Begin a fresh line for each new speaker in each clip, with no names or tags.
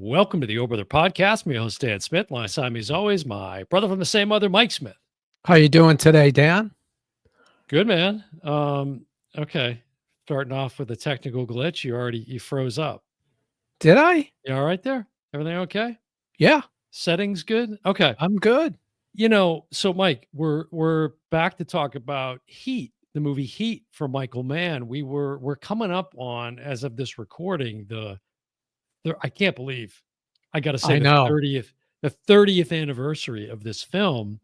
Welcome to the Oh Brother Podcast. I'm your host, Dan Smith. Alongside me, as always, my brother from the same mother, Mike Smith.
How you doing today, Dan?
Good, man. Okay. Starting off with a technical glitch. You froze up.
Did I?
You all right there? Everything okay?
Yeah,
Settings good? Okay.
I'm good.
So Mike, we're back to talk about Heat, the movie Heat from Michael Mann. We're coming up on, as of this recording, I can't believe I got to say
I know.
the 30th anniversary of this film,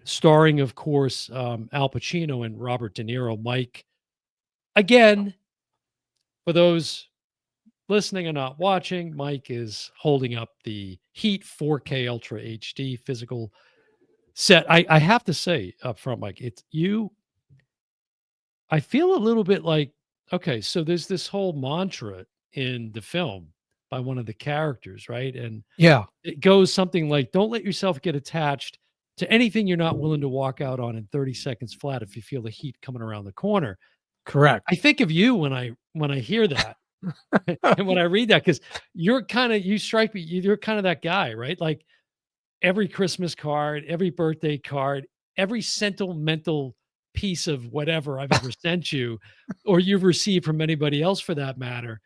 starring, of course, Al Pacino and Robert De Niro. Mike, again, for those listening and not watching, Mike is holding up the Heat 4K Ultra HD physical set. I have to say up front, Mike, it's you. I feel a little bit like, okay, so there's this whole mantra in the film by one of the characters, right? And
Yeah,
it goes something like, "Don't let yourself get attached to anything you're not willing to walk out on in 30 seconds flat if you feel the heat coming around the corner."
correct.
I think of you when I hear that and when I read that, because you strike me, you're kind of that guy, right? Like every Christmas card, every birthday card, every sentimental piece of whatever I've ever sent you, or you've received from anybody else for that matter,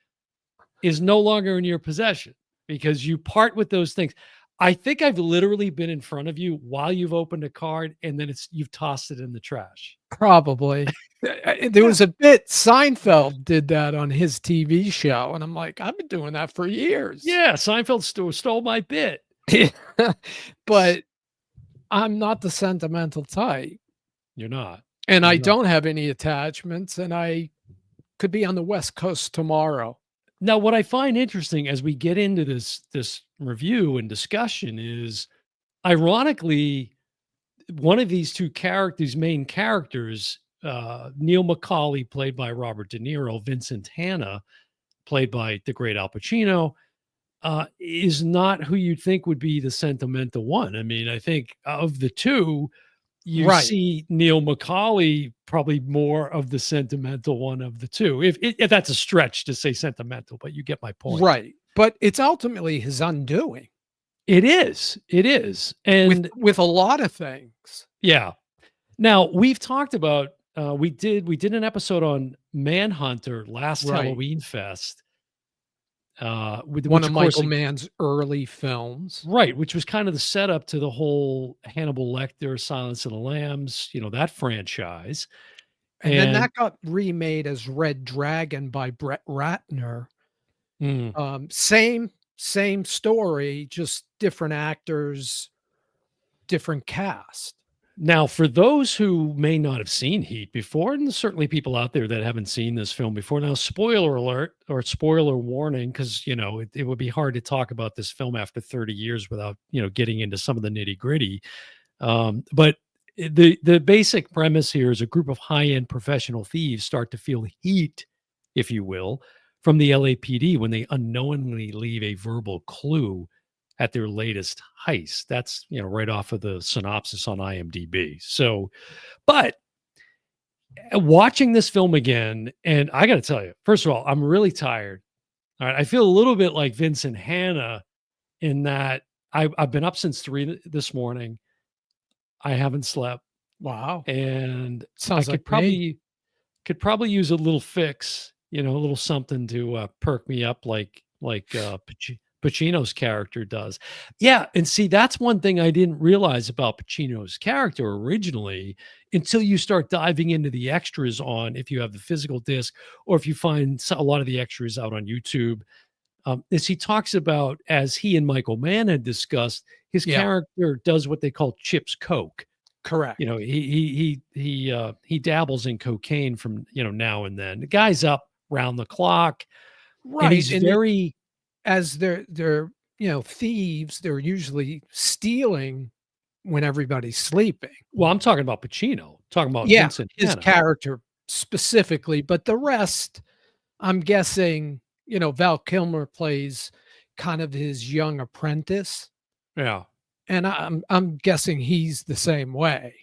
is no longer in your possession because you part with those things. I think I've literally been in front of you while you've opened a card and then you've tossed it in the trash.
Probably. There
Yeah.
was a bit Seinfeld did that on his TV show, and I'm like, I've been doing that for years.
Yeah, Seinfeld stole my bit.
But I'm not the sentimental type,
You're not.
and
You're
I
not.
don't have any attachments, and I could be on the West Coast tomorrow.
Now, what I find interesting as we get into this review and discussion is, ironically, one of these two characters, main characters, Neil McCauley, played by Robert De Niro, Vincent Hanna, played by the great Al Pacino, is not who you'd think would be the sentimental one. I mean, I think of the two, you
Right,
see Neil McCauley probably more of the sentimental one of the two. If that's a stretch to say sentimental, but you get my point.
right. But it's ultimately his undoing
It is. It is.
with
And
with a lot of things.
yeah. Now we've talked about we did an episode on Manhunter last
Right.
Halloween Fest,
One
which
of
of course,
Michael Mann's early films.
right, which was kind of the setup to the whole Hannibal Lecter, Silence of the Lambs, that franchise.
And then
And
that got remade as Red Dragon by Brett Ratner.
mm,
Same story, just different actors, different cast.
now, for those who may not have seen Heat before, and there's certainly people out there that haven't seen this film before. Now, spoiler alert or spoiler warning, because it would be hard to talk about this film after 30 years without getting into some of the nitty gritty. But the basic premise here is a group of high end professional thieves start to feel heat, if you will, from the LAPD when they unknowingly leave a verbal clue at their latest heist. That's right off of the synopsis on IMDb. So, but watching this film again, and I got to tell you, first of all, I'm really tired. All right, I feel a little bit like Vincent Hanna in that I've been up since 3 this morning. I haven't slept,
Wow.
and I
Sounds like
could
me.
probably use a little fix, a little something to perk me up, like Pacino's character does. Yeah, and see, that's one thing I didn't realize about Pacino's character originally until you start diving into the extras on, if you have the physical disc or if you find a lot of the extras out on YouTube. Is he talks about, as he and Michael Mann had discussed, his
Yeah,
character does what they call chips coke.
correct.
He dabbles in cocaine from now and then. The guy's up round the clock, and
Right,
he's
and it
very
as they're thieves, they're usually stealing when everybody's sleeping.
well. I'm talking about Pacino, talking about
Yeah,
Vincent
his
Hanna.
character specifically, but the rest, I'm guessing, Val Kilmer plays kind of his young apprentice,
Yeah.
and I'm guessing he's the same way.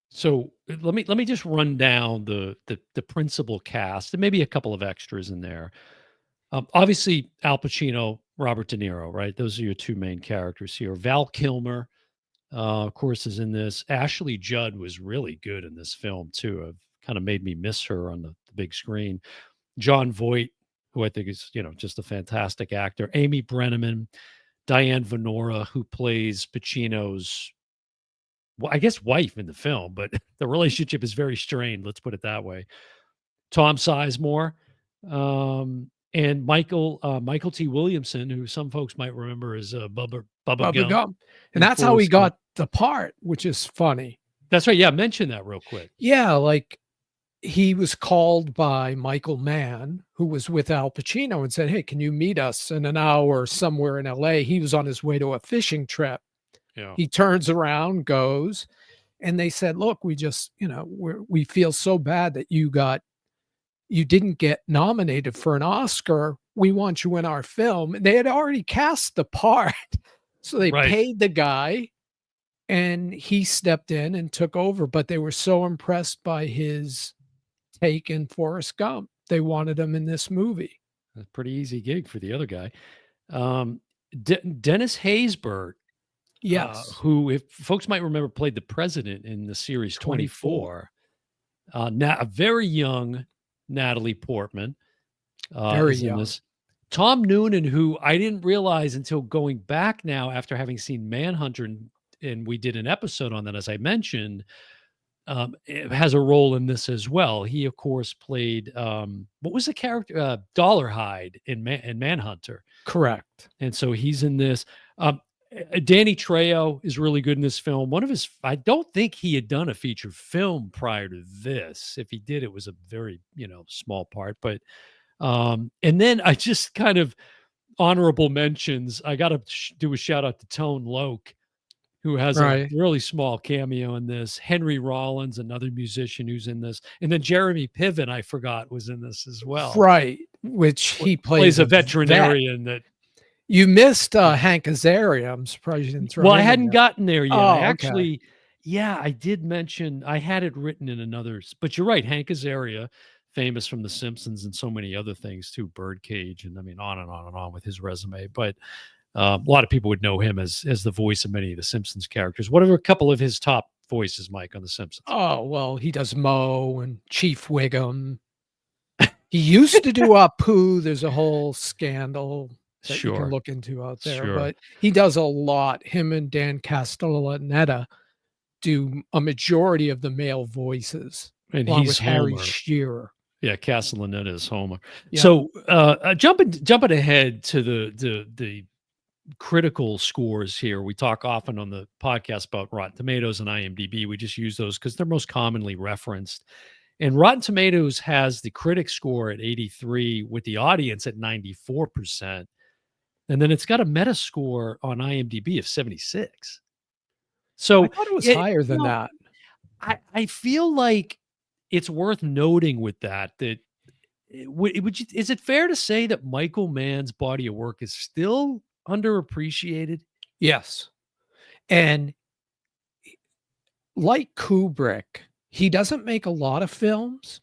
So let me just run down the principal cast and maybe a couple of extras in there. Obviously, Al Pacino, Robert De Niro, right? Those are your two main characters here. Val Kilmer, of course, is in this. Ashley Judd was really good in this film too. It kind of made me miss her on the big screen. John Voight, who I think is just a fantastic actor. Amy Brenneman, Diane Venora, who plays Pacino's, well, I guess wife in the film, but the relationship is very strained. Let's put it that way. Tom Sizemore, and Michael T. Williamson, who some folks might remember as Bubba
Bubba
Gump
Gump, and
in
that's how he
Forrest Gump.
got the part, which is funny.
That's right. Yeah, mention that real quick.
Yeah, like, he was called by Michael Mann, who was with Al Pacino, and said, "Hey, can you meet us in an hour somewhere in LA?" He was on his way to a fishing trip.
Yeah.
He turns around, goes, and they said, "Look, we just, we feel so bad that you didn't get nominated for an Oscar. We want you in our film." They had already cast the part. So they
Right.
paid the guy and he stepped in and took over, but they were so impressed by his take in Forrest Gump. They wanted him in this movie.
A pretty easy gig for the other guy. Um, Dennis Haysbert,
Yes,
who, if folks might remember, played the president in the series
24.
24. Now, a very young Natalie Portman
Very
is in
young.
this. Tom Noonan, who I didn't realize until going back now after having seen Manhunter, and we did an episode on that, as I mentioned, has a role in this as well. He, of course, played what was the character? Dollarhide in Manhunter.
Correct.
And so he's in this. Danny Trejo is really good in this film. One of his, I don't think he had done a feature film prior to this. If he did, it was a very, small part. But, and then I just kind of honorable mentions. I got to do a shout out to Tone Loc, who has a
Right.
really small cameo in this. Henry Rollins, another musician who's in this. And then Jeremy Piven, I forgot, was in this as well.
Right. Which he
Plays
plays
a
a vet.
veterinarian that.
You missed Hank Azaria. I'm surprised you didn't throw
Well, I
him in
hadn't
there.
gotten there yet. I
Oh, okay.
actually, yeah, I did mention, I had it written in another, but you're right. Hank Azaria, famous from The Simpsons and so many other things too, Birdcage, and I mean, on and on and on with his resume. But a lot of people would know him as the voice of many of the Simpsons characters. What are a couple of his top voices, Mike, on The Simpsons?
Oh, well, he does Moe and Chief Wiggum. He used to do Apu. There's a whole scandal that you can
Sure,
look into out there,
sure.
but he does a lot. Him and Dan Castellaneta do a majority of the male voices,
And
along
he's
with Harry
Homer.
Shearer.
Yeah, Castellaneta is Homer.
Yeah.
So jumping ahead to the critical scores here. We talk often on the podcast about Rotten Tomatoes and IMDb. We just use those because they're most commonly referenced. And Rotten Tomatoes has the critic score at 83 with the audience at 94%. And then it's got a meta score on IMDb of 76. So
I thought it was
it,
higher than that.
I feel like it's worth noting with that is it fair to say that Michael Mann's body of work is still underappreciated?
Yes. And like Kubrick, he doesn't make a lot of films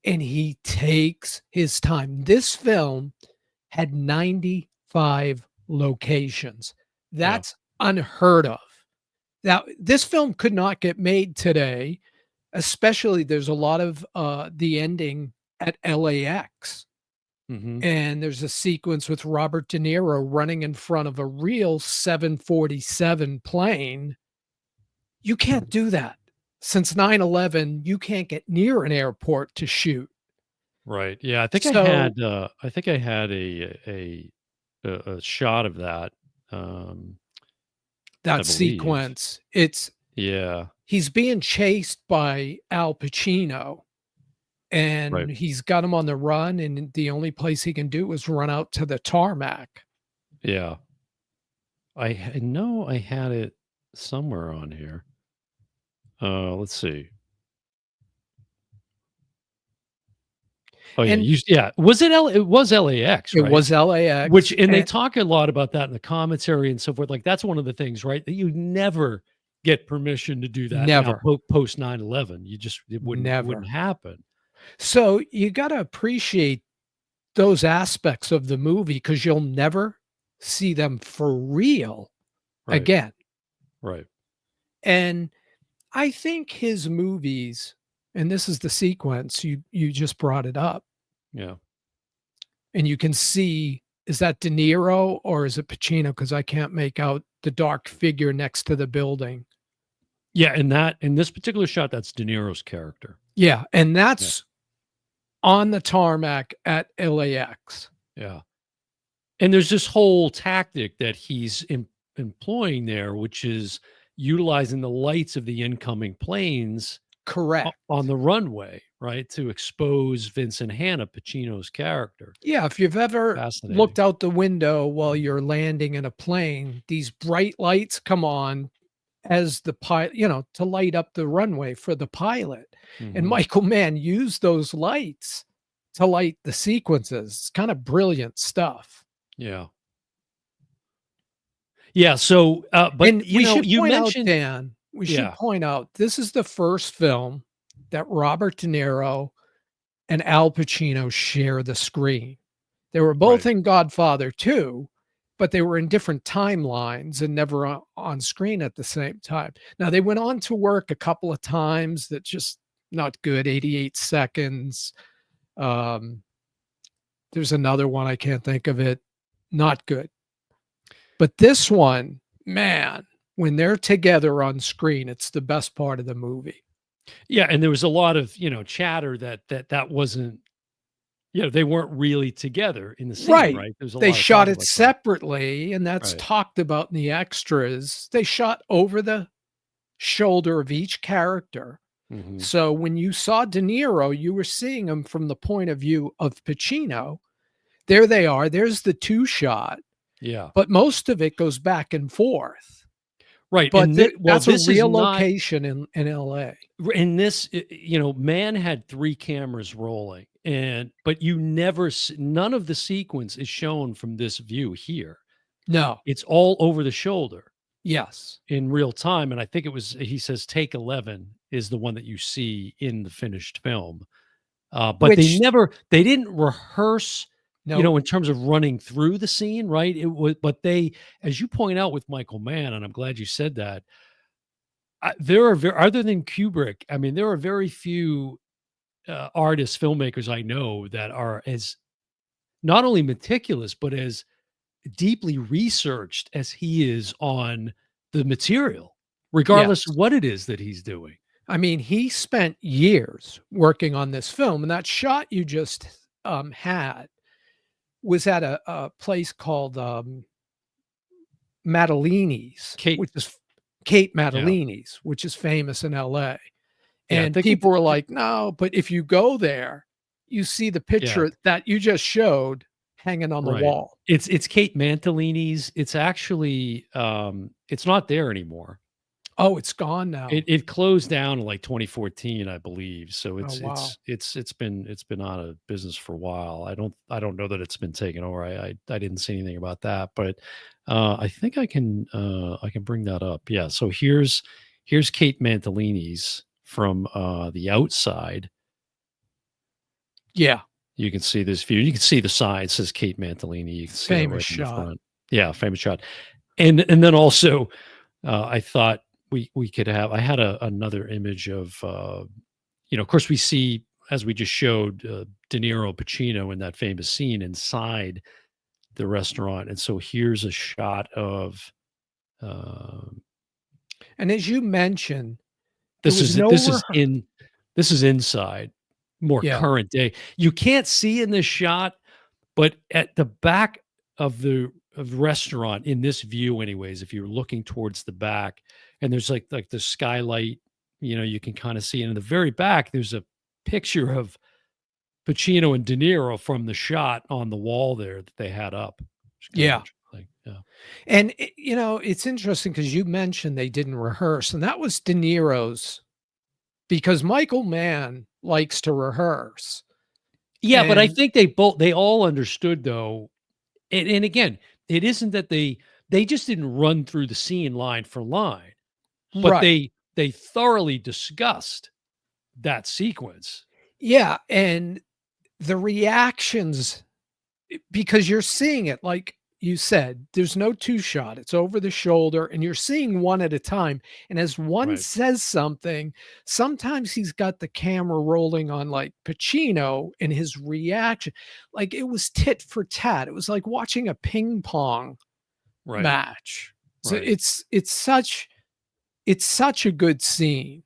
and he takes his time. This film had 95 locations. That's unheard of. Now, this film could not get made today, especially there's a lot of the ending at LAX.
Mm-hmm.
And there's a sequence with Robert De Niro running in front of a real 747 plane. You can't do that. Since 9/11, you can't get near an airport to shoot.
Right. Yeah. I think
So
I had a shot of that. I
that
believe.
sequence, he's being chased by Al Pacino and
Right.
he's got him on the run, and the only place he can do is run out to the tarmac.
Yeah. I know I had it somewhere on here. Let's see. Oh yeah,
And
Was it It was LAX,
it
right?
was LAX.
Which, and they talk a lot about that in the commentary and so forth. Like that's one of the things, right? That you never get permission to do that
Never.
now post 9/11. It wouldn't
Never.
happen.
So you got to appreciate those aspects of the movie because you'll never see them for real
Right.
again.
Right.
And I think his movies, and this is the sequence, you just brought it up,
Yeah.
and you can see, is that De Niro or is it Pacino? Because I can't make out the dark figure next to the building.
Yeah, in this particular shot, that's De Niro's character.
Yeah, and
Yeah.
that's on the tarmac at LAX.
Yeah. And there's this whole tactic that he's employing there, which is utilizing the lights of the incoming planes
Correct.
on the runway, right, to expose Vincent Hanna, Pacino's character.
Yeah, if you've ever
Fascinating.
looked out the window while you're landing in a plane, these bright lights come on as the pilot, to light up the runway for the pilot. And
Mhm.
Michael Mann used those lights to light the sequences. It's kind of brilliant stuff.
Yeah. Yeah, so, but,
And we should
you
point out,
mentioned.
Dan, we should
Yeah,
point out this is the first film that Robert De Niro and Al Pacino share the screen. They were both
right.
in Godfather 2, but they were in different timelines and never on screen at the same time. Now, they went on to work a couple of times that just not good, 88 seconds. Um, there's another one, I can't think of it, not good. But this one, man, when they're together on screen, it's the best part of the movie.
Yeah, and there was a lot of, chatter that wasn't, they weren't really together in the scene,
Right.
right? There's a
They
lot of
shot
talk
it
about that.
separately, and that's
Right.
talked about in the extras. They shot over the shoulder of each character.
Mhm.
So when you saw De Niro, you were seeing him from the point of view of Pacino. There they are. There's the two shot,
Yeah.
but most of it goes back and forth.
Right,
But
and well,
that's a
this is
real
not
location in LA.
in this, Mann had 3 cameras rolling, but you never none of the sequence is shown from this view here.
No.
It's all over the shoulder
Yes.
in real time, and I think he says take 11 is the one that you see in the finished film. But
Which
they didn't rehearse,
no.
in terms of running through the scene, right? It was, but they, as you point out with Michael Mann, and I'm glad you said that, there are other than Kubrick, I mean, there are very few artists, filmmakers I know that are as not only meticulous, but as deeply researched as he is on the material, regardless of
Yes.
what it is that he's doing.
I mean, he spent years working on this film, and that shot you just, had was at a place called, Madalini's,
Kate,
which is Kate
yeah,
Madalini's, which is famous in LA,
yeah,
and people were like, "No," but if you go there, you see the
yeah.
picture that you just showed hanging on the
Right.
wall.
It's Kate Mantilini's. It's actually, it's not there anymore.
Oh, it's gone now.
It closed down in, like, 2014, I believe. So
Oh, wow.
it's been out of business for a while. I don't know that it's been taken over. I didn't see anything about that, but, I think I can bring that up. Yeah, so here's Kate Mantilini's from, the outside.
Yeah,
You can see this view. You can see the sign. It says Kate Mantilini. You can see that
famous
right in the
shot.
front. Yeah, famous shot. And then also, I thought we could have. I had another image of, of course, we see as we just showed, De Niro, Pacino in that famous scene inside the restaurant, and so here's a shot of. Um,
And as you mentioned, there
this
was
is
no
this is
rehear
in this is inside, more
Yeah,
current day. You can't see in this shot. But at the back of the restaurant in this view anyways, if you're looking towards the back and there's like the skylight, you can kind of see. And in the very back, there's a picture of Pacino and De Niro from the shot on the wall there that they had up. Which is kind of
yeah.
interesting. Yeah.
And it's interesting because you mentioned they didn't rehearse, and that was De Niro's because Michael Mann likes to rehearse.
Yeah, but I
And
think they all understood though. And again, it isn't that they just didn't run through the scene line for line, but
right.
they thoroughly discussed that sequence.
Yeah, and the reactions because you're seeing it like you said, there's no two shot. It's over the shoulder and you're seeing one at a time. And as one
Right.
says something, sometimes he's got the camera rolling on like Pacino and his reaction. Like it was tit for tat. It was like watching a ping pong
Right.
match. So
Right.
it's such a good scene.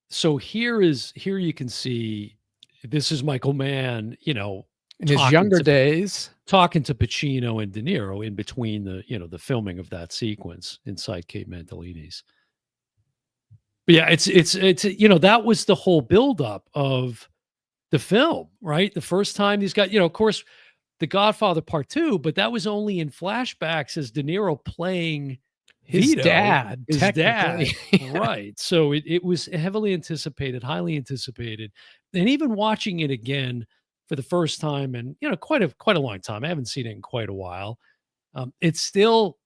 So here you can see this is Michael Mann,
In his
talking
younger
to
days.
talking to Pacino and De Niro in between the filming of that sequence inside Cape Mantalini's. But yeah, that was the whole buildup of the film, right? The first time these guys, of course, The Godfather Part Two, but that was only in flashbacks as De Niro playing
His
Vito,
dad,
his
technically.
dad, right? So it was heavily anticipated, highly anticipated, and even watching it again for the first time, and quite a long time. I haven't seen it in quite a while. It still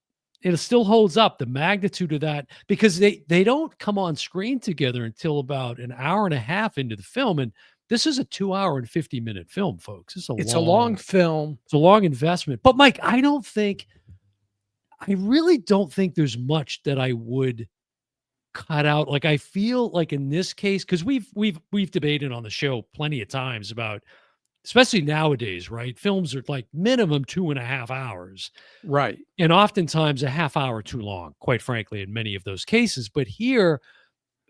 holds up the magnitude of that because they don't come on screen together until about an hour and a half into the film, and this is a 2 hour and 50-minute film, folks.
It's a long film.
It's a long investment. But Mike, I really don't think there's much that I would cut out. Like I feel like in this case, because we've debated on the show plenty of times about, especially nowadays, right? Films are like minimum 2.5 hours,
Right.
and oftentimes a half hour too long, quite frankly, in many of those cases. But here,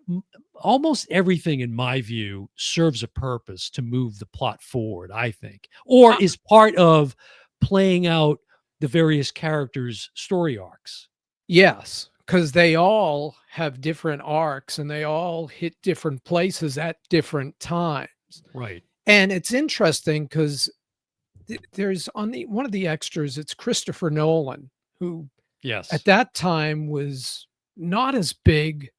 m- almost everything, in my view, serves a purpose to move the plot forward, I think, or
Uh,
is part of playing out the various characters' story arcs.
yes, because they all have different arcs and they all hit different places at different times.
Right.
And it's interesting because there's on the one of the extras, it's Christopher Nolan, who at
Yes.
that time was not as big.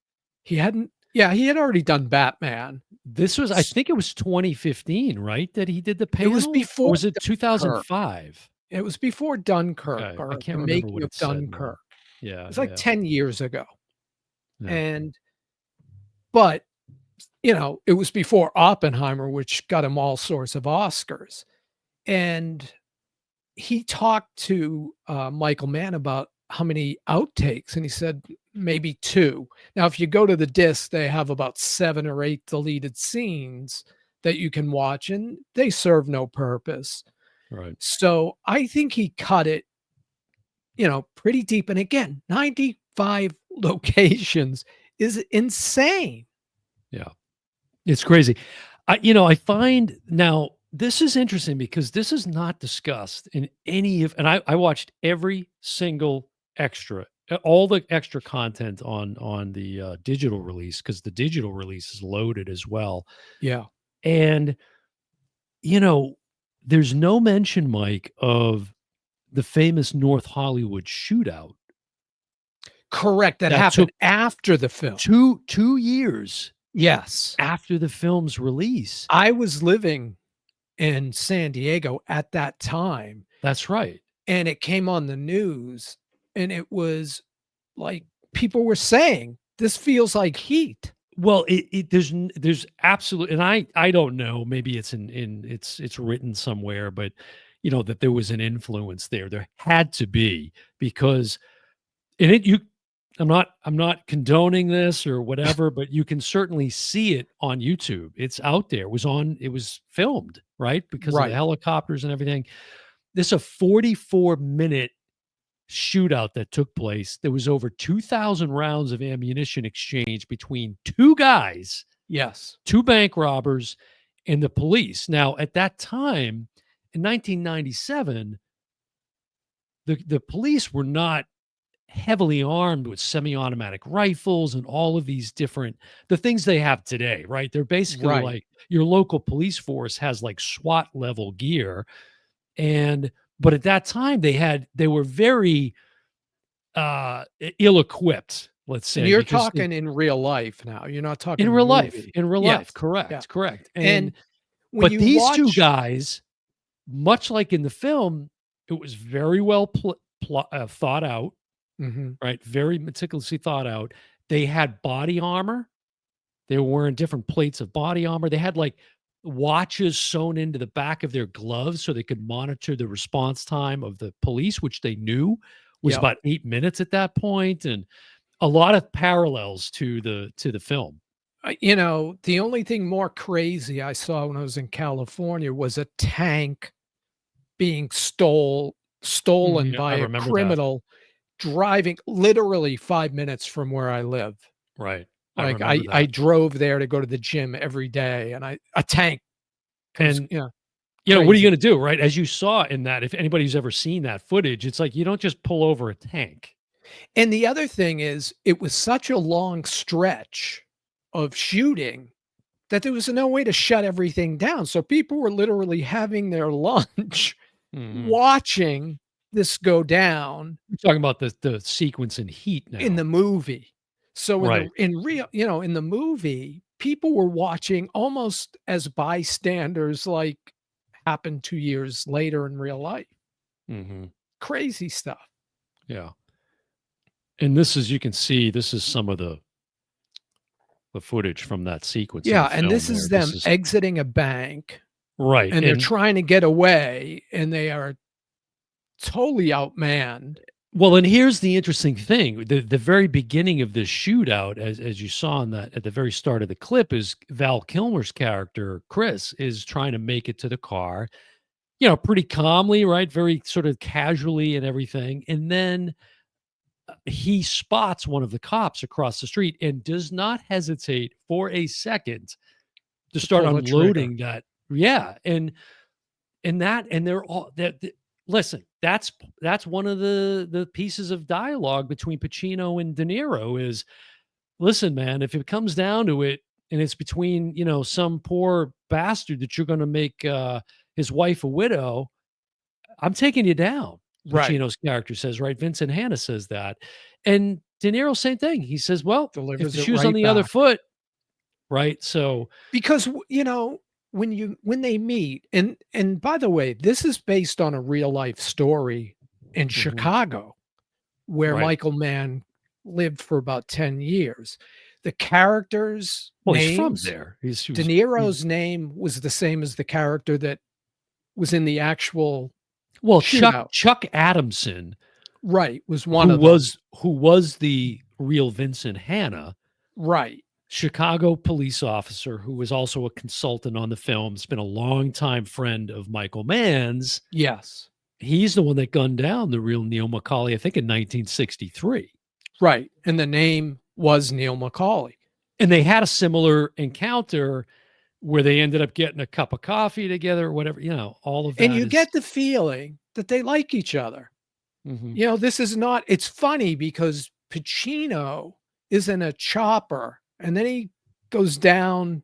He had already done Batman.
This was, I think it was 2015, right? That he did the
It was
panel? Or
before
was it
Dunkirk.
2005?
It was before Dunkirk
Okay. I
or the
can't remember
making
what
of
it said
Dunkirk.
now.
It
Yeah.
was like
Yeah.
10 years ago.
Yeah.
And but it was before Oppenheimer, which got him all sorts of Oscars. And he talked to Michael Mann about how many outtakes, and he said maybe two. Now, if you go to the disc, they have about 7 or 8 deleted scenes that you can watch, and they serve no purpose.
Right.
So I think he cut it, pretty deep. And again, 95 locations is insane.
Yeah. It's crazy. I find now this is interesting because this is not discussed in any of, and I watched every single extra, all the extra content on the digital release because the digital release is loaded as well.
Yeah.
And you know, there's no mention, Mike, of the famous North Hollywood shootout
Correct. That
that
happened
took
after the film.
two years
Yes.
after the film's release.
I was living in San Diego at that time,
That's right.
and it came on the news, and it was like people were saying, "This feels like heat."
Well, there's absolute, and I don't know, maybe it's written somewhere, but that there was an influence there. There had to be because in it you I'm not condoning this or whatever, but you can certainly see it on YouTube. It's out there. It was filmed, right? Because of the
Right.
helicopters and everything. This is a 44-minute shootout that took place. There was over 2,000 rounds of ammunition exchanged between two guys,
Yes.
two bank robbers, and the police. Now, at that time, in 1997, the police were not heavily armed with semi-automatic rifles and all of these different the things they have today, right? They're basically
Right.
like your local police force has like SWAT level gear. And but at that time they were very ill-equipped, let's
And
say,
you're
because
talking in real life now. You're not
in
talking
real life,
movie.
in real life,
Yes. Yeah.
correct. And
And when
but
you
these two
watch
guys, much like in the film, it was very well thought out,
Mhm.
right? Very meticulously thought out. They had body armor. They were wearing different plates of body armor. They had watches sewn into the back of their gloves so they could monitor the response time of the police, which they knew was
Yep.
about 8 minutes at that point, and a lot of parallels to the film.
The only thing more crazy I saw when I was in California was a tank being stolen
Yeah,
by
I
a
remember that.
criminal driving literally 5 minutes from where I live.
Right. I
Like,
remember
I
that.
drove there to go to the gym every day, and a tank comes,
And, what are you
crazy.
gonna do, right? As you saw in that, if anybody's ever seen that footage, it's like you don't just pull over a tank.
And the other thing is, it was such a long stretch of shooting that there was no way to shut everything down, so people were literally having their lunch
Mhm.
watching this go down
You're talking about the sequence in Heat
in
now.
the movie. So
Right.
in the movie, people were watching almost as bystanders like happened 2 years later in real life.
Mhm.
Crazy stuff.
Yeah. And this is you can see this is some of the footage from that sequence in
Yeah,
the
and
film
this
there.
is
This
them
is
exiting a bank,
right,
and they're
and
trying to get away, and they are totally outmanned.
well, and here's the interesting thing. The very beginning of this shootout, as you saw in that at the very start of the clip, is Val Kilmer's character, Chris, is trying to make it to the car, pretty calmly, right? Very sort of casually and everything. And then he spots one of the cops across the street and does not hesitate for a second to
To
start
pull the trigger.
unloading that. Yeah. And they're all listen, that's one of the pieces of dialogue between Pacino and De Niro is, listen, man, if it comes down to it and it's between, some poor bastard that you're going to make his wife a widow, I'm taking you down.
Right.
Pacino's character says, right? Vincent Hanna says that. And De Niro, same thing. He says, well, if
Delivers
the
it
shoe's on
right
the other
back.
foot, right? So,
Because, when they meet, and by the way, this is based on a real life story in
mhm,
Chicago, where
right.
Michael Mann lived for about 10 years. The characters'
Well, he's from
names,
there. He's, he
De
was, he,
Niro's name was the same as the character that was in the actual
well,
shootout.
Chuck Adamson,
Right, was one of them.
who was the real Vincent Hanna,
Right.
Chicago police officer who was also a consultant on the film, has been a longtime friend of Michael Mann's.
Yes.
He's the one that gunned down the real Neil McCauley, I think in 1963.
Right, and the name was Neil McCauley.
And they had a similar encounter where they ended up getting a cup of coffee together or whatever, all of
And
that
you
is
get the feeling that they like each other.
mhm,
This is not it's funny because Pacino is in a chopper, and then he goes down,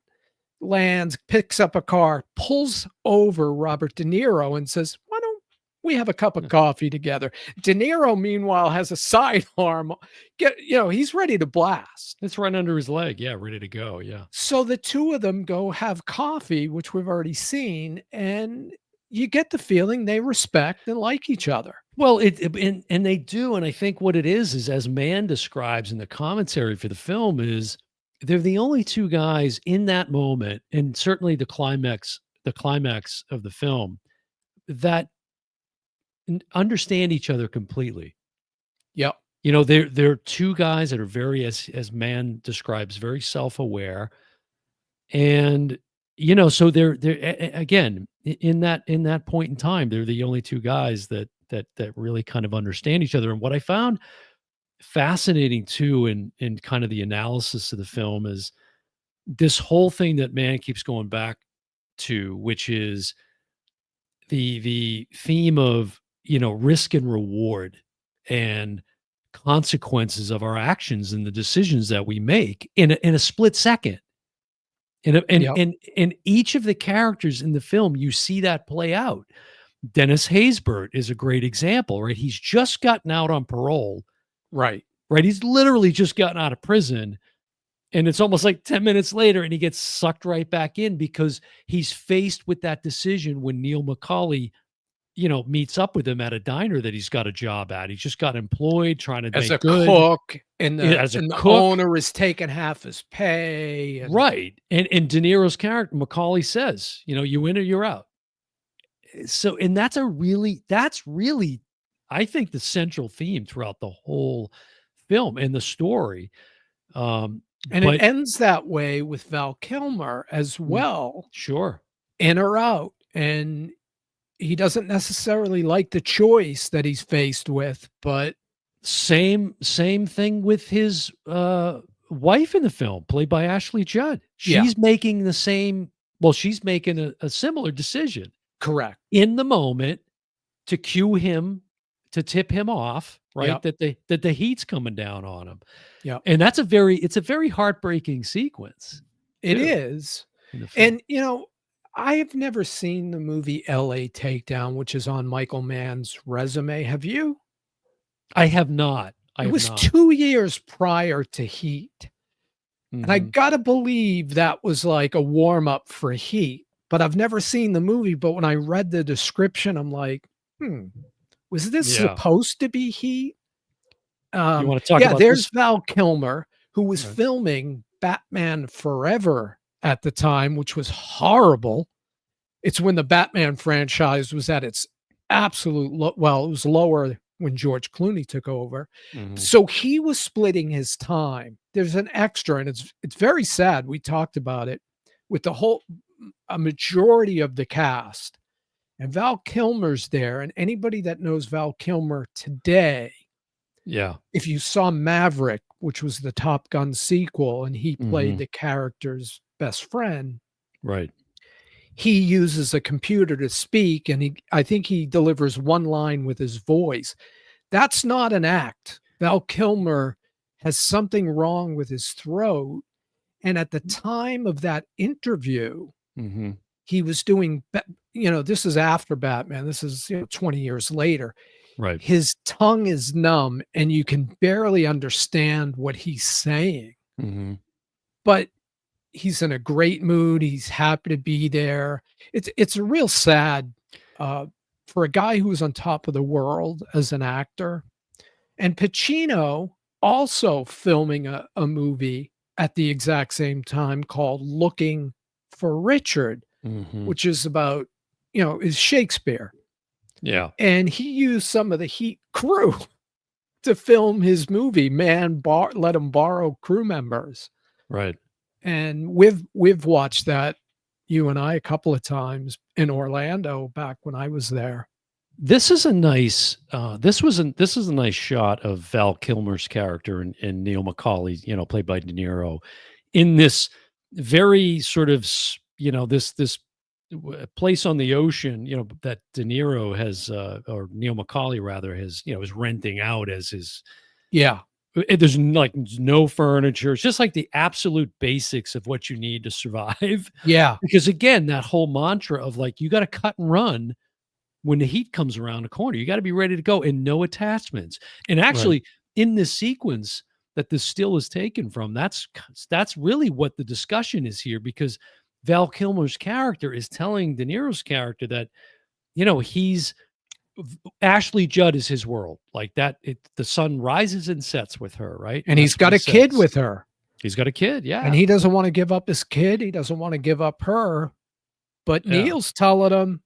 lands, picks up a car, pulls over Robert De Niro and says, "Why don't we have a cup of
yeah.
coffee together?" De Niro, meanwhile, has a sidearm. He's ready to blast.
It's right under his leg. Yeah, ready to go. Yeah.
So the two of them go have coffee, which we've already seen, and you get the feeling they respect and like each other.
Well, and they do, and I think what it is as Mann describes in the commentary for the film is they're the only two guys in that moment, and certainly the climax of the film that understand each other completely.
Yep.
They're two guys that are very, as Mann describes, very self-aware, and so they're again in that point in time, they're the only two guys that really kind of understand each other. And what I found fascinating too in kind of the analysis of the film is this whole thing that man keeps going back to, which is the theme of risk and reward and consequences of our actions and the decisions that we make in a split second. And
Yep.
and and each of the characters in the film, you see that play out. Dennis Haysbert is a great example, right? He's just gotten out on parole,
Right.
right? He's literally just gotten out of prison. And it's almost like 10 minutes later, and he gets sucked right back in because he's faced with that decision when Neil McCauley meets up with him at a diner that he's got a job at. He's just got employed trying to
As a
make good
cook, and
as a
the
cook.
owner is taking half his pay, and
Right. And De Niro's character, Macaulay says, you in or you're out. So, and that's really, I think, the central theme throughout the whole film and the story. Um,
it
but
ends that way with Val Kilmer as
mm,
well,
sure.
in or out, and he doesn't necessarily like the choice that he's faced with, but
Same thing with his wife in the film, played by Ashley Judd.
yeah,
She's making the same well, she's making a similar decision
correct.
in the moment to cue him, to tip him off, right?
Yep,
That the heat's coming down on him.
yep.
And it's a very heartbreaking sequence
It
too
is,
in the film.
and, I've never seen the movie LA Takedown, which is on Michael Mann's resume. Have you?
I have not. I
It
have
was
not.
2 years prior to Heat, and I
Mhm.
gotta believe that was like a warm up for Heat, but I've never seen the movie, but when I read the description, I'm like, "Hmm, was this
Yeah.
supposed to be Heat?"
You wanna talk
Yeah,
about
there's
this?
Val Kilmer, who was
Right.
filming Batman Forever at the time, which was horrible. It's when the Batman franchise was at its absolute it was lower when George Clooney took over.
Mhm.
So he was splitting his time. There's an extra, and it's very sad. We talked about it with a majority of the cast, and Val Kilmer's there. And anybody that knows Val Kilmer today,
Yeah.
if you saw Maverick, which was the Top Gun sequel, and he played
Mhm.
the character's best friend,
Right.
he uses a computer to speak, and I think he delivers one line with his voice. That's not an act. Val Kilmer has something wrong with his throat, and at the time of that interview,
Mhm.
he was doing this is after Batman, this is, 20 years later.
Right.
His tongue is numb, and you can barely understand what he's saying,
Mhm.
but he's in a great mood, he's happy to be there. It's a real sad, uh, for a guy who was on top of the world as an actor, and Pacino also filming a movie at the exact same time called Looking for Richard,
Mhm.
which is about, is Shakespeare,
Yeah.
and he used some of the Heat crew to film his movie. Man, let him borrow crew members.
Right.
And we've watched that, you and I, a couple of times in Orlando back when I was there.
This is a nice shot of Val Kilmer's character and Neil Macaulay, played by De Niro, in this very sort of this place on the ocean, that De Niro has, or Neil Macaulay rather, has, is renting out as his.
Yeah,
There's like no furniture. It's just like the absolute basics of what you need to survive.
yeah,
Because again, that whole mantra of like you got to cut and run when the heat comes around the corner. You got to be ready to go and no attachments. And
right.
actually, in this sequence that the still is taken from, that's really what the discussion is here, because Val Kilmer's character is telling De Niro's character that, he's Ashley Judd is his world. Like that, the sun rises and sets with her, right?
And
And
he's
that's what
got
he
a kid
says.
with her,
He's got a kid.
and
Yeah.
he doesn't wanna give up his kid, he doesn't wanna give up her, but
Yeah.
Neil's telling him,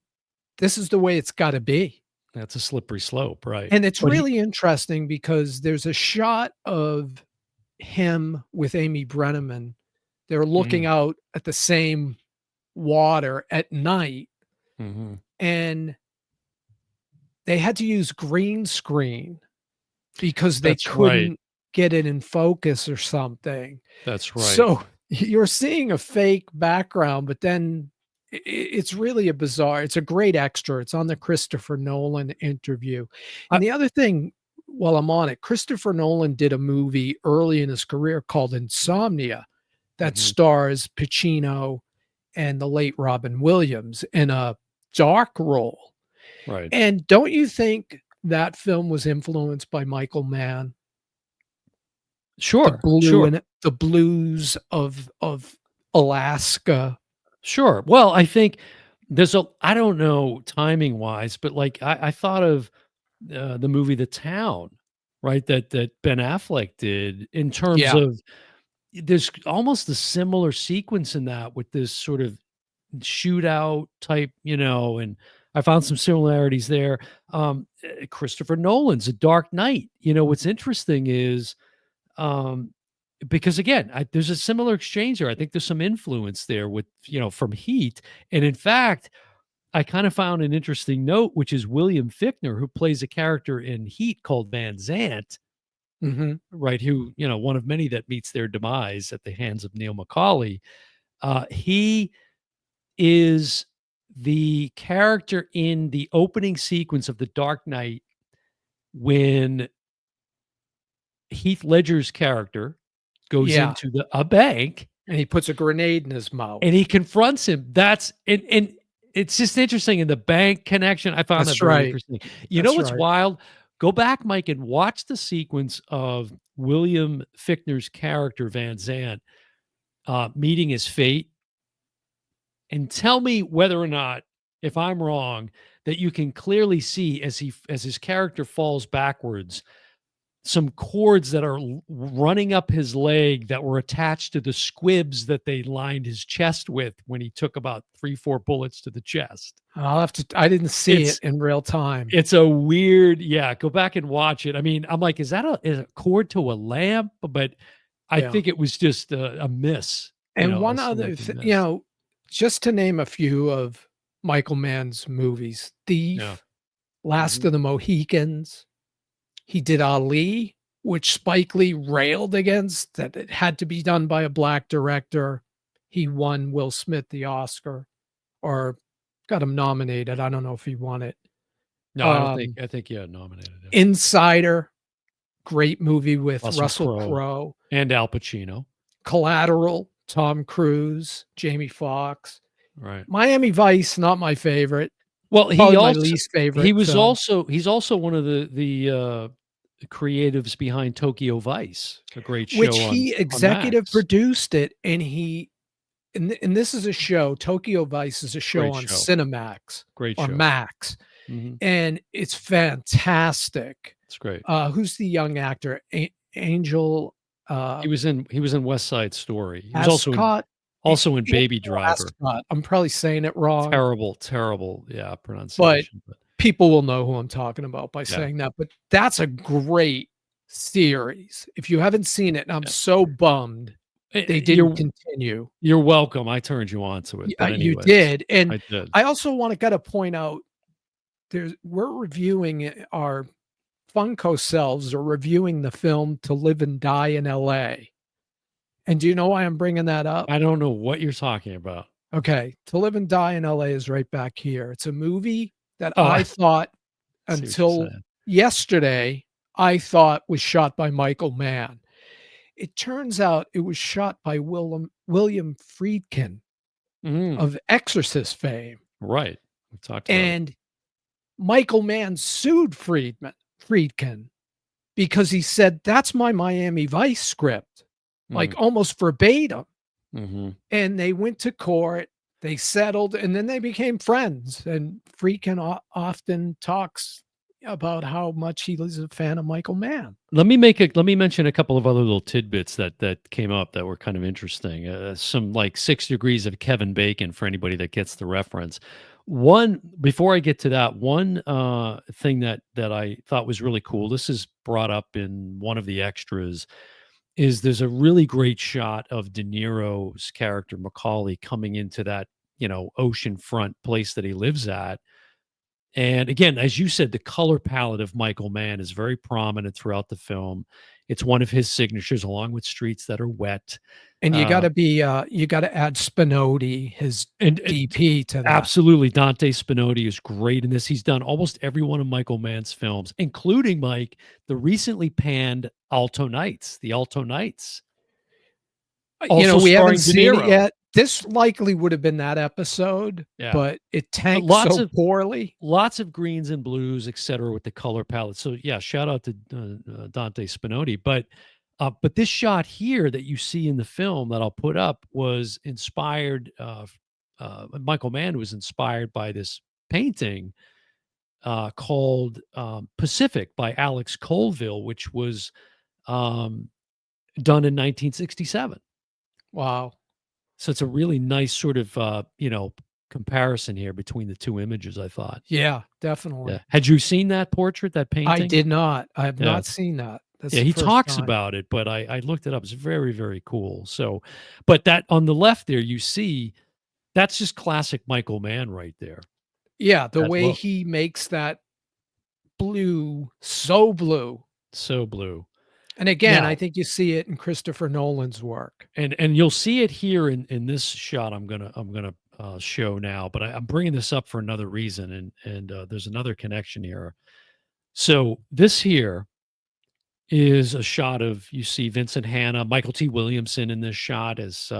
"This is the way it's gotta be."
That's a slippery slope. Right.
And it's
But he,
really interesting because there's a shot of him with Amy Brenneman. They're looking
mm,
out at the same water at night,
mhm.
and they had to use green screen because they
That's right.
couldn't get it in focus or something.
That's right.
So you're seeing a fake background, but then it's really it's a great extra. It's on the Christopher Nolan interview.
I,
And the other thing, while I'm on it, Christopher Nolan did a movie early in his career called Insomnia that
mhm.
stars Pacino and the late Robin Williams in a dark role.
Right.
And don't you think that film was influenced by Michael Mann?
Sure. Sure.
The blues of Alaska.
Sure. Well, I think there's a I don't know timing wise, but like I thought of the movie The Town, right? That Ben Affleck did in terms
Yeah.
of there's almost a similar sequence in that with this sort of shootout type, and I found some similarities there. Christopher Nolan's A Dark Knight. What's interesting is um, because again, there's a similar exchange there. I think there's some influence there with from Heat, and in fact, I kind of found an interesting note, which is William Fichtner, who plays a character in Heat called Van Zant,
Mhm.
right? Who one of many that meets their demise at the hands of Neil McCauley. He is the character in the opening sequence of The Dark Knight when Heath Ledger's character goes
Yeah,
into a bank
and he puts a grenade in his
and
mouth.
he confronts him. And it's just interesting in the bank connection. I found that
That's
very
right.
interesting. You know
That's
what's
right.
wild? Go back, Mike, and watch the sequence of William Fichtner's character Van Zant meeting his fate, and tell me whether or not, if I'm wrong, that you can clearly see as his character falls backwards, some cords that are running up his leg that were attached to the squibs that they lined his chest with when he took about 3, 4 bullets to the chest.
I'll have to I didn't see it
It's
in real time.
it's a weird, yeah, go back and watch it. I mean, I'm like, is a cord to a lamp? But I
Yeah.
think it was just a miss,
And
a
one other
selective
th
miss.
just to name a few of Michael Mann's movies,
Yeah.
Thief, Last
Mhm.
of the Mohicans, he did Ali, which Spike Lee railed against, that it had to be done by a black director. He won Will Smith the Oscar, or got him nominated, I don't know if he won it.
No,
Um,
I think, yeah, nominated him.
Insider, great movie with
Russell
Russell
Crowe
Crowe.
and Al Pacino.
Collateral, Tom Cruise, Jamie Foxx.
Right.
Miami Vice, not my favorite,
Well,
probably my least favorite film,
he's also one of the creatives behind Tokyo Vice, a great
which
show
he
on
executive
Max.
produced it, and he and this is a show, Tokyo Vice is a show
Great
on
show.
Cinemax
Great
or
show.
Max,
Mhm.
and it's fantastic.
It's great.
Who's the young actor? Angel, uh,
He was in West Side Story. He was
Ascot?
also in Baby
Angel
Driver.
Ascot. I'm probably saying it wrong,
Terrible, terrible, yeah,
but
pronunciation, but
people will know who I'm talking about by
yeah,
saying that, but that's a great series. If you haven't seen it, and I'm
yeah.
so bummed they didn't
You're
continue.
welcome. I turned you on to it, but
You
anyways,
did, and
I did.
I also wanna gotta point out we're reviewing our Funko selves are reviewing the film To Live and Die in LA, and do you know why I'm bringing that up?
I don't know what you're talking about.
Okay, To Live and Die in LA is right back here. It's a movie that
Oh,
I
I
thought
see what you're
until
saying.
yesterday, I thought was shot by Michael Mann. It turns out it was shot by William Friedkin
Mhm.
of Exorcist fame,
Right. We talked about it.
and Michael Mann sued Friedkin because he said, "That's my Miami Vice script," like,
Mm,
almost verbatim,
mhm.
and they went to court, they settled, and then they became friends, and Friedkin often talks about how much he was a fan of Michael Mann.
Let me mention a couple of other little tidbits that came up that were kind of interesting. Some like 6 degrees of Kevin Bacon for anybody that gets the reference. One before I get to that, one thing that I thought was really cool. This is brought up in one of the extras. Is there's a really great shot of De Niro's character Macaulay coming into that oceanfront place that he lives at. And again, as you said, the color palette of Michael Mann is very prominent throughout the film. It's one of his signatures, along with Streets That Are Wet.
And
Uh,
you gotta add Spinodi, his
and
DP, to that.
absolutely, Dante Spinotti is great in this. He's done almost every one of Michael Mann's films, including Mike, the recently panned Alto Nights, the Alto Nights, also
We haven't
starring De
seen it
Niro.
yet. This likely would have been that episode,
Yeah,
but it tanked
lots
so
of
poorly.
greens and blues, etc., with the color palette. So yeah, shout out to Dante Spinotti. But this shot here that you see in the film that I'll put up was inspired Michael Mann was inspired by this painting called Pacific by Alex Colville, which was um, done in 1967.
Wow.
So it's a really nice sort of comparison here between the two images. I thought.
Yeah,
Yeah.
definitely.
Had you seen that portrait, that
I
painting?
did not. I have
Yeah.
not seen that. That's
Yeah,
the
he
first
talks
time.
about it, but I looked it up. It's very, very cool. So, but that on the left there, you see that's just classic Michael Mann right there.
Yeah, the
That
way
look.
he makes that blue so blue.
So blue.
And again, I
Now,
think you see it in Christopher Nolan's work.
and you'll see it here in this shot I'm gonna show now, but I'm bringing this up for another reason, and there's another connection here. So this here is a shot of you see Vincent Hanna, Michael T. Williamson in this shot as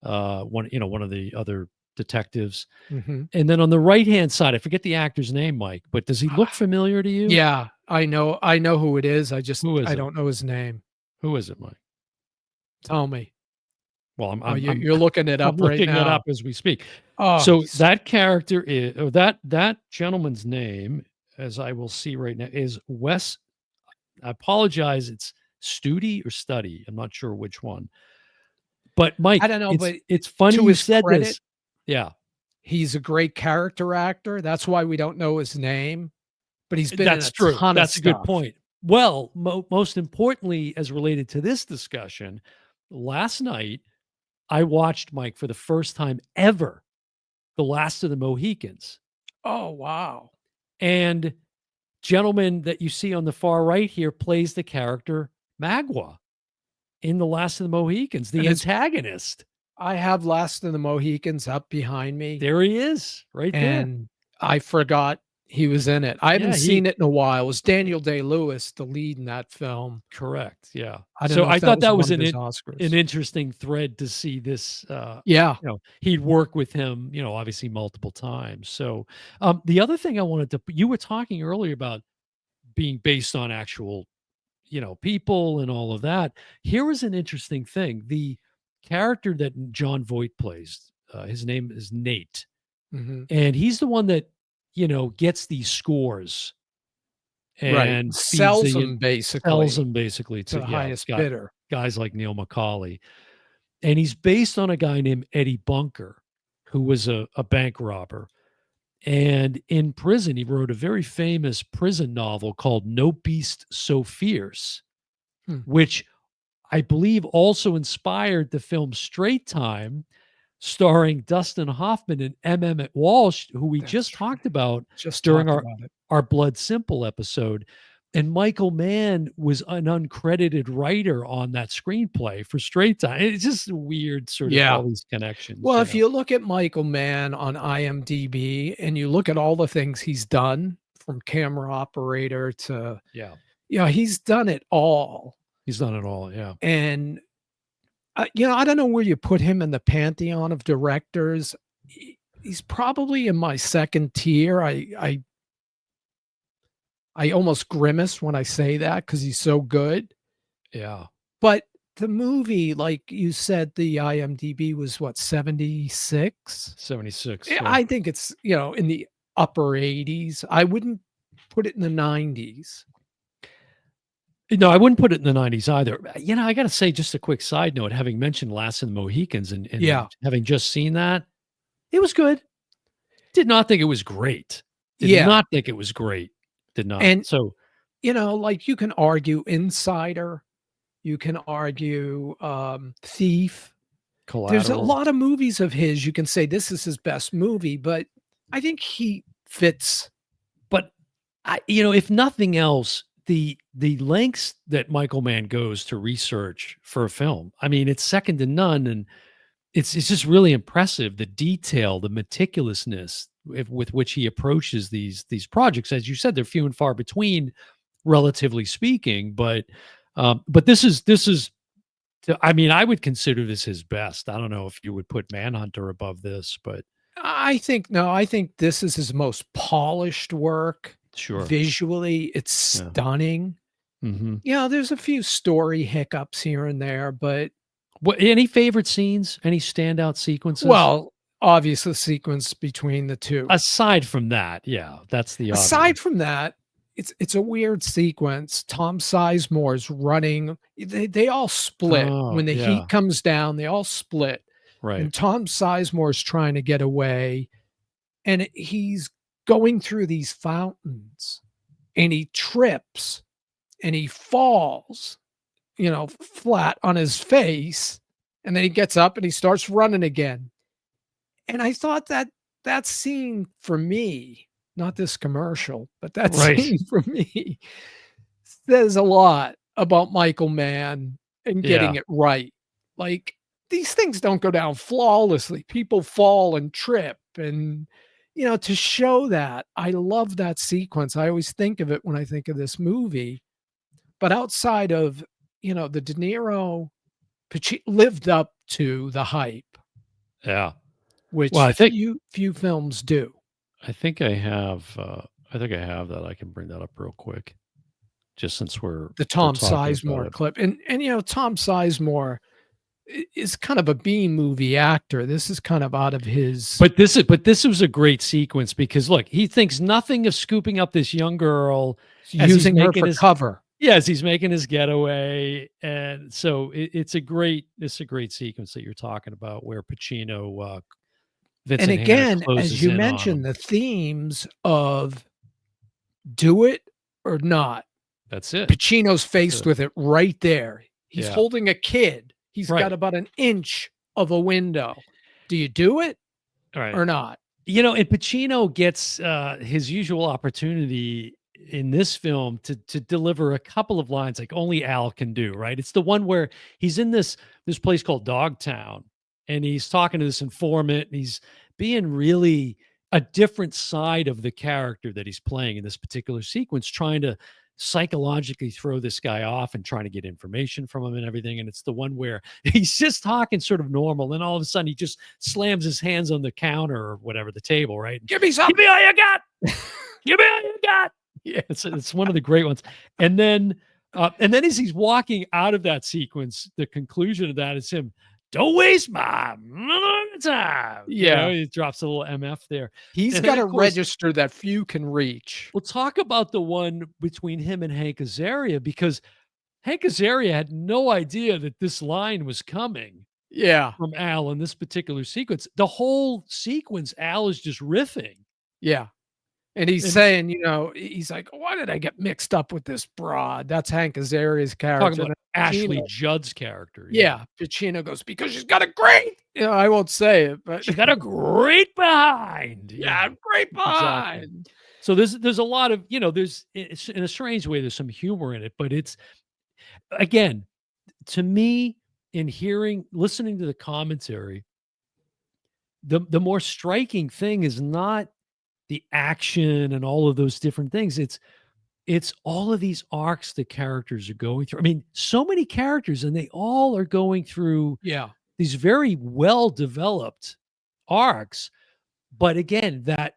one of the other detectives.
Mhm.
And then on the right-hand side, I forget the actor's name, Mike, but does he look familiar to you?
Yeah, I know who it is.
Who is
I
it?
don't know his name.
Who is it, Mike?
Tell me.
Well,
Oh,
I'm
you're looking it
I'm
up right
looking it up
now.
as we speak.
Oh,
So
he's
that character is or that gentleman's name, as I will see right now, is Wes. I apologize, it's Studi or Study. I'm not sure which one. But
I
Mike,
don't know, but
it's funny
to
you
his
said
credit,
this. Yeah,
he's a great character actor. That's why we don't know his name, but he's been in
that's
a
true.
ton of
That's a good
stuff.
point. Well, most importantly, as related to this discussion, last night I watched Mike for the first time ever, The Last of the Mohicans.
Oh, wow.
And gentleman that you see on the far right here plays the character Magua in The Last of the Mohicans, the
And it's
antagonist.
I have Last of the Mohicans up behind me,
There he is, right there.
and I forgot he was in it. I haven't
Yeah, he
seen it in a while. It was Daniel Day-Lewis, the lead in that film.
correct. Yeah.
I don't
So
know if
I
that
thought
was
that
one
was
of his
an
Oscars.
interesting thread to see this.
Yeah.
He'd work with him, obviously multiple times. So the other thing I wanted to, you were talking earlier about being based on actual people and all of that. Here was an interesting thing. The character that John Voight plays, his name is Nate,
Mhm.
and he's the one that, gets these scores
Right.
and feeds
Sells
the
them
sells
basically
them basically
to
to,
the
yeah,
highest
got
bidder.
guys like Neil McCauley. And he's based on a guy named Eddie Bunker, who was a bank robber. And in prison, he wrote a very famous prison novel called No Beast So Fierce,
Hmm.
which I believe also inspired the film Straight Time, starring Dustin Hoffman and M. Emmett Walsh, who we just
That's right.
talked about
Just
during
talked
our
about it.
our Blood Simple episode. And Michael Mann was an uncredited writer on that screenplay for Straight Time. It's just weird, sort of
Yeah.
all these connections,
Well, if you look at Michael Mann on IMDb and you look at all the things he's done from camera operator to
Yeah,
he's done it all.
he's done it all. Yeah,
And I don't know where you put him in the pantheon of directors. He's probably in my second tier. I almost grimace when I say that because he's so good.
yeah,
But the movie, like you said, the IMDb was what, 76?
76.
Yeah,
Yeah.
I think it's, in the upper 80s. I wouldn't put it in the 90s.
No, I wouldn't put it in the 90s either. I got to say, just a quick side note, having mentioned Last of the Mohicans and
Yeah.
having just seen that, it was good. Did not think it was great. Did
Yeah.
not think it was great. Did not.
And,
So,
like you can argue Insider, you can argue Thief. There's a
Collateral.
lot of movies of his you can say this is his best movie, but I think he fits.
But if nothing else, the lengths that Michael Mann goes to research for a film, I mean, it's second to none, and it's just really impressive, the detail, the meticulousness with which he approaches these projects. As you said, they're few and far between, relatively speaking. But this is. I mean, I would consider this his best. I don't know if you would put Manhunter above this, but
I think no, I think this is his most polished work.
sure.
Visually, it's
Yeah.
stunning.
Hmm.
There's a few story hiccups here and there, but
What any favorite scenes? Any standout sequences?
well, obvious the sequence between the two.
Aside from that, yeah, that's the obvious.
Aside from that, it's a weird sequence. Tom Sizemore's running. They all split.
Oh,
When the
yeah,
heat comes down, they all split.
right.
And Tom Sizemore's trying to get away, and he's going through these fountains, and he trips, and he falls, flat on his face, and then he gets up and he starts running again. And I thought that scene for me, not this commercial, but that
Right.
scene for me says a lot about Michael Mann and getting
Yeah.
it right. Like, these things don't go down flawlessly. People fall and trip, and to show that, I love that sequence. I always think of it when I think of this movie. But outside of, the De Niro, lived up to the hype,
Yeah. Well,
which
I think
few films do.
I think I have, I think I have that. I can bring that up real quick, just since
The
we're
Tom
talking about
Sizemore
it.
clip, and Tom Sizemore is kind of a B movie actor. This is kind of out of his
But this was a great sequence because look, he thinks nothing of scooping up this young girl as he's
using her
making
for
his
cover.
yeah, as he's making his getaway, and so it's a great sequence that you're talking about where Pacino,
And
Vincent Hanna
again, as
closes
you
in on
mentioned,
him.
the themes of do it or not.
That's it.
Pacino's
That's
faced
it.
with it right there. He's
Yeah.
holding a kid. He's got
Right.
about an inch of a window. Do you do it
All right.
or not?
And Pacino gets his usual opportunity in this film to deliver a couple of lines like only Al can do, right? It's the one where he's in this place called Dogtown and he's talking to this informant and he's being really a different side of the character that he's playing in this particular sequence, trying to psychologically throw this guy off and trying to get information from him and everything. And it's the one where he's just talking sort of normal. And all of a sudden he just slams his hands on the counter or whatever, the table, right?
Give me
Give
some.
me all you got. Give me all you got. Yeah, it's one of the great ones. And then as he's walking out of that sequence, the conclusion of that is him, don't waste my time.
Yeah.
He drops a little MF there.
He's
And
got
then,
a
of course,
register that few can reach.
we'll talk about the one between him and Hank Azaria because Hank Azaria had no idea that this line was coming
Yeah.
from Al in this particular sequence. The whole sequence, Al is just riffing.
Yeah. And he's
And
saying, he's like, why did I get mixed up with this broad? That's Hank Azaria's
talking
character.
about
And
Ashley
Pacino,
Judd's character.
yeah, Pacino goes, because she's got a great, I won't say it, but
She's got a great behind.
yeah, great
Exactly.
behind.
So there's a lot of, it's in a strange way, there's some humor in it, but it's again, to me, listening to the commentary, the more striking thing is not the action and all of those different things. It's all of these arcs the characters are going through. I mean, so many characters and they all are going through
Yeah.
these very well developed arcs. But again, that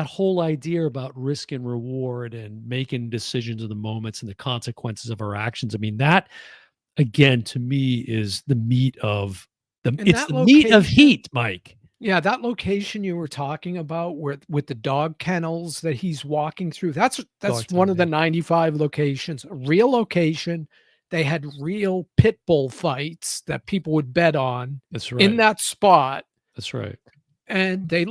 whole idea about risk and reward and making decisions in the moments and the consequences of our actions. I mean, that again to me is the meat of
And
it's
that
the meat of
location,
Heat, Mike.
yeah, that location you were talking about with the dog kennels that he's walking through, that's one
Dogtown,
of the
yeah.
95 locations, a real location. They had real pit bull fights that people would bet on
That's
in
right.
that spot,
That's right.
and they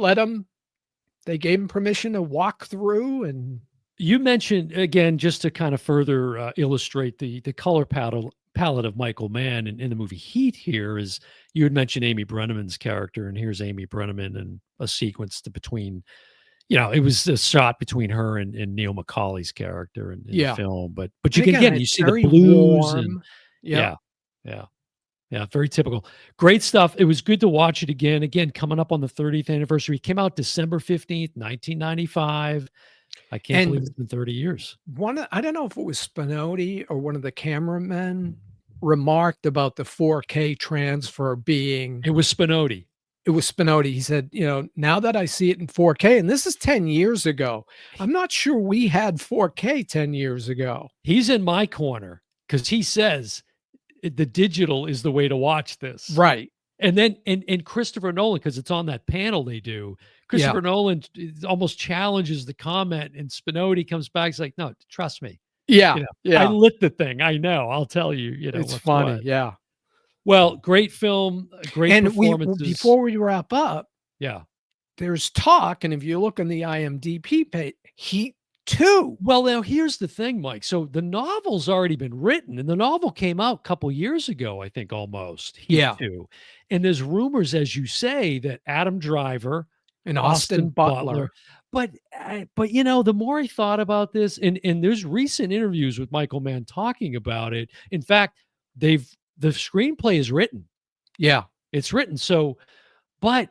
gave him permission to walk through. And
You mentioned again, just to kind of further illustrate the color palette of Michael Mann in the movie Heat. Here is you had mentioned Amy Brenneman's character, and here's Amy Brenneman and a sequence between. It was a shot between her and Neil McCauley's character in the
yeah,
film, but
and
you can
again,
you
it's
see the
very
blues and
warm. Yeah.
yeah, yeah. Yeah, very typical. Great stuff. It was good to watch it again. Again, coming up on the 30th anniversary. It came out December 15th, 1995. I can't believe
And
it's been 30 years.
I don't know if it was Spinoti or one of the cameramen remarked about the 4K transfer being.
It was Spinoti.
It was Spinoti. He said, now that I see it in 4K, and this is 10 years ago, I'm not sure we had 4K 10 years ago.
He's in my corner because he says the digital is the way to watch this.
Right.
And then and Christopher Nolan, because it's on that panel they do,
Yeah.
Christopher Nolan almost challenges the comment, and Spinoti comes back, he's like, "No, trust me,
Yeah.
you know, I
Yeah.
lit the thing. I know. I'll tell you,
It's
what's
funny.
what."
Yeah.
Well, great film, great
And
performances.
before we wrap up,
Yeah.
there's talk, and if you look on the IMDb page, Heat 2.
Well, now here's the thing, Mike. So the novel's already been written, and the novel came out a couple years ago, I think almost, Heat
Yeah.
2. And there's rumors, as you say, that Adam Driver,
And Austin
Austin Butler,
Butler.
but the more I thought about this, and there's recent interviews with Michael Mann talking about it. In fact, the screenplay is written.
Yeah.
It's written. So, but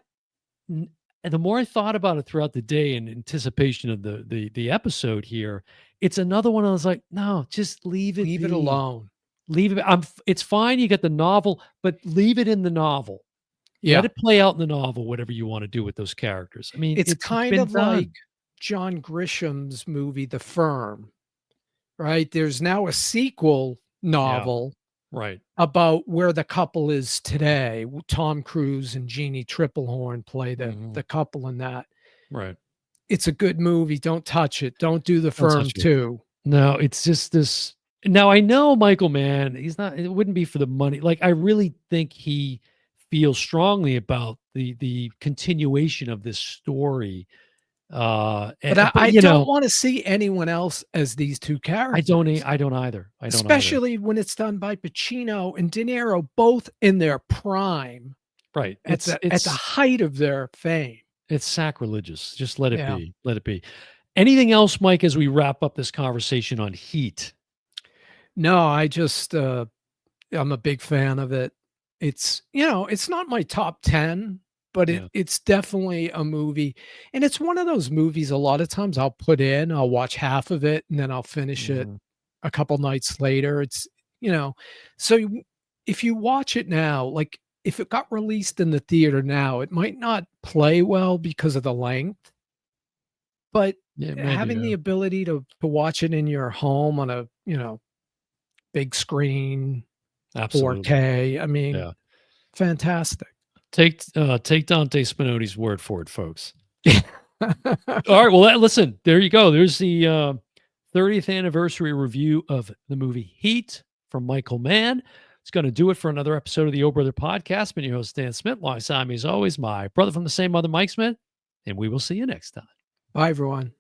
N and the more I thought about it throughout the day in anticipation of the episode here, it's another one I was like, "No, just leave it
Leave it
be.
alone.
Leave it. It's fine, you get the novel, but leave it in the novel. Let
Yeah.
it play out in the novel, whatever you wanna do with those characters." I mean,
It's
it's
kind
been
of like
done.
John Grisham's movie, The Firm, right? There's now a sequel
Yeah,
novel
right.
about where the couple is today. Tom Cruise and Jeannie Tripplehorn play
Mhm.
the couple in that.
Right.
It's a good movie. Don't touch it. Don't do The
Don't
Firm
touch it.
2.
No, it's just this. Now I know Michael Mann, he's not, it wouldn't be for the money. Like, I really think he feels strongly about the continuation of this story.
But
But
I don't wanna see anyone else as these 2 characters,
I don't either. I don't either.
especially when it's done by Pacino and De Niro, both in their prime
Right.
at the height of their fame.
It's sacrilegious. Just let it
Yeah.
be. Let it be. Anything else, Mike, as we wrap up this conversation on Heat?
No, I just, I'm a big fan of it. It's, it's not my top 10, but
Yeah.
it's definitely a movie, and it's one of those movies a lot of times I'll watch half of it, and then I'll finish it
Mhm.
a couple nights later. It's, you know, so if you watch it now, like, if it got released in the theater now, it might not play well because of the length, but
Yeah, maybe,
having
yeah.
the ability to watch it in your home on a, big screen,
Absolutely.
4K. I mean,
Yeah.
fantastic.
Take Dante Spinoti's word for it, folks. All right, well, listen, there you go. There's the 30th anniversary review of the movie Heat from Michael Mann. It's going to do it for another episode of the O Brother Podcast. Been your host, Dan Smith. Alongside me, as always, my brother from the same mother, Mike Smith. And we will see you next time.
Bye, everyone.